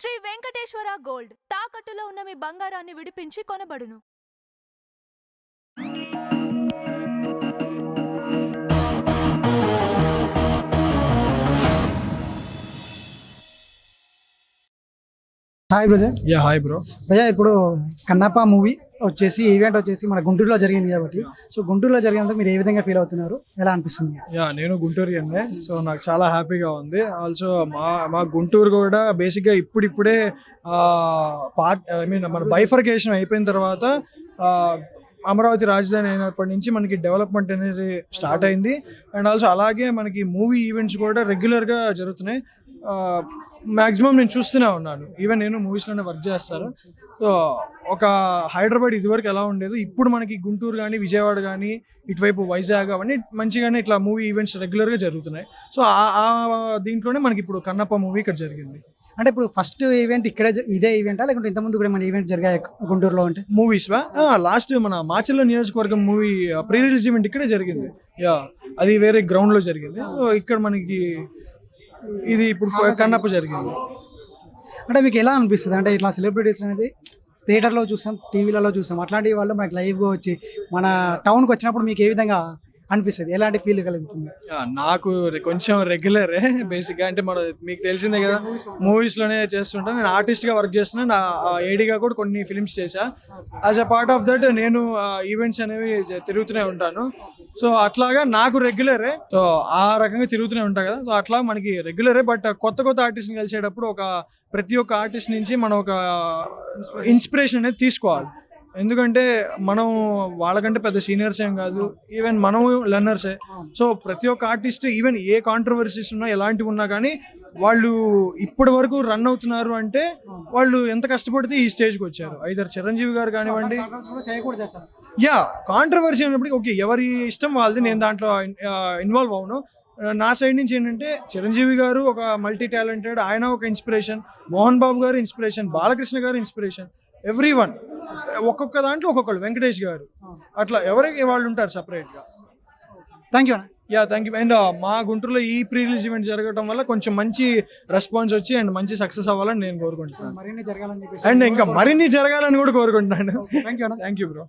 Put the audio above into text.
Shri Venkateswara gold తాకట్టులో ఉన్న మీ బంగారాన్ని విడిపించి కొనబడును. Hi brother. Hi bro. భయ్యా, ఇప్పుడు కన్నప్ప మూవీ వచ్చేసి ఈవెంట్ వచ్చేసి మన గుంటూరులో జరిగింది కాబట్టి, సో గుంటూరులో జరిగినందుకు మీరు ఏ విధంగా ఫీల్ అవుతున్నారు, ఎలా అనిపిస్తుంది? నేను గుంటూరు సో నాకు చాలా హ్యాపీగా ఉంది. ఆల్సో మా గుంటూరు కూడా బేసిక్గా ఇప్పుడిప్పుడే మన బైఫర్కేషన్ అయిపోయిన తర్వాత అమరావతి రాజధాని అయినప్పటి నుంచి మనకి డెవలప్మెంట్ అనేది స్టార్ట్ అయింది. అండ్ ఆల్సో అలాగే మనకి మూవీ ఈవెంట్స్ కూడా రెగ్యులర్గా జరుగుతున్నాయి. మ్యాక్సిమం నేను చూస్తూనే ఉన్నాను. ఈవెన్ నేను మూవీస్లోనే వర్క్ చేస్తాను. సో ఒక హైదరాబాద్ ఇదివరకు ఎలా ఉండేదో ఇప్పుడు మనకి గుంటూరు కానీ విజయవాడ కానీ ఇటువైపు వైజాగ్ అవన్నీ మంచిగానే ఇట్లా మూవీ ఈవెంట్స్ రెగ్యులర్గా జరుగుతున్నాయి. సో ఆ దీంట్లోనే మనకి ఇప్పుడు కన్నప్ప మూవీ ఇక్కడ జరిగింది. అంటే ఇప్పుడు ఫస్ట్ ఈవెంట్ ఇక్కడే ఇదే ఈవెంటా, లేకుంటే ఇంతకుముందు కూడా మన ఈవెంట్ జరిగాయి గుంటూరులో? అంటే మూవీస్ లాస్ట్ మన మాచర్ల నియోజకవర్గం మూవీ ప్రీ రిలీజ్ ఈవెంట్ ఇక్కడే జరిగింది. అది వేరే గ్రౌండ్లో జరిగింది. ఇక్కడ మనకి ఇది ఇప్పుడు కన్నప్ప జరిగింది. అంటే మీకు ఎలా అనిపిస్తుంది? అంటే ఇట్లా సెలబ్రిటీస్ అనేది థియేటర్లో చూసాం, టీవీలలో చూసాం, అట్లాంటి వాళ్ళు మనకి లైవ్గా వచ్చి మన టౌన్కి వచ్చినప్పుడు మీకు ఏ విధంగా అనిపిస్తుంది, ఎలాంటి ఫీల్ కలుగుతుంది? నాకు కొంచెం రెగ్యులరే బేసిక్గా. అంటే మన మీకు తెలిసిందే కదా, మూవీస్లోనే చేస్తుంటాను. నేను ఆర్టిస్ట్గా వర్క్ చేస్తున్నాను. నా ఏడీగా కూడా కొన్ని ఫిలిమ్స్ చేశా. As a part of that నేను ఈవెంట్స్ అనేవి తిరుగుతూనే ఉంటాను. సో అట్లాగా నాకు రెగ్యులరే. సో ఆ రకంగా తిరుగుతూనే ఉంటాయి కదా. సో అట్లా మనకి రెగ్యులరే. బట్ కొత్త ఆర్టిస్ట్ని కలిసేటప్పుడు ప్రతి ఒక్క ఆర్టిస్ట్ నుంచి మనం ఒక ఇన్స్పిరేషన్ అనేది తీసుకోవాలి. ఎందుకంటే మనం వాళ్ళకంటే పెద్ద సీనియర్స్ ఏం కాదు, ఈవెన్ మనం లెర్నర్సే. సో ప్రతి ఒక్క ఆర్టిస్ట్ ఈవెన్ ఏ కాంట్రవర్సీస్ ఉన్నా ఎలాంటివి ఉన్నా కానీ వాళ్ళు ఇప్పటి వరకు రన్ అవుతున్నారు అంటే వాళ్ళు ఎంత కష్టపడితే ఈ స్టేజ్కి వచ్చారు. ఐదర్ చిరంజీవి గారు కానివ్వండి. కాంట్రవర్సీ అన్నప్పటికీ ఓకే, ఎవరి ఇష్టం వాళ్ళది, నేను దాంట్లో ఇన్వాల్వ్ అవును. నా సైడ్ నుంచి ఏంటంటే చిరంజీవి గారు ఒక మల్టీ టాలెంటెడ్, ఆయన ఒక ఇన్స్పిరేషన్, మోహన్ బాబు గారు ఇన్స్పిరేషన్, బాలకృష్ణ గారు ఇన్స్పిరేషన్, ఎవ్రీ వన్ ఒక్కొక్క దాంట్లో ఒక్కొక్కరు, వెంకటేష్ గారు, అట్లా ఎవరికి వాళ్ళు ఉంటారు సపరేట్గా. Thank you. Thank you. And మా గుంటూరులో ఈ ప్రీ రిలీజ్ ఈవెంట్ జరగడం వల్ల కొంచెం మంచి రెస్పాన్స్ వచ్చి అండ్ మంచి సక్సెస్ అవ్వాలని నేను కోరుకుంటున్నాను. అండ్ ఇంకా మరిన్ని జరగాలని కూడా కోరుకుంటున్నాను. Thank you bro.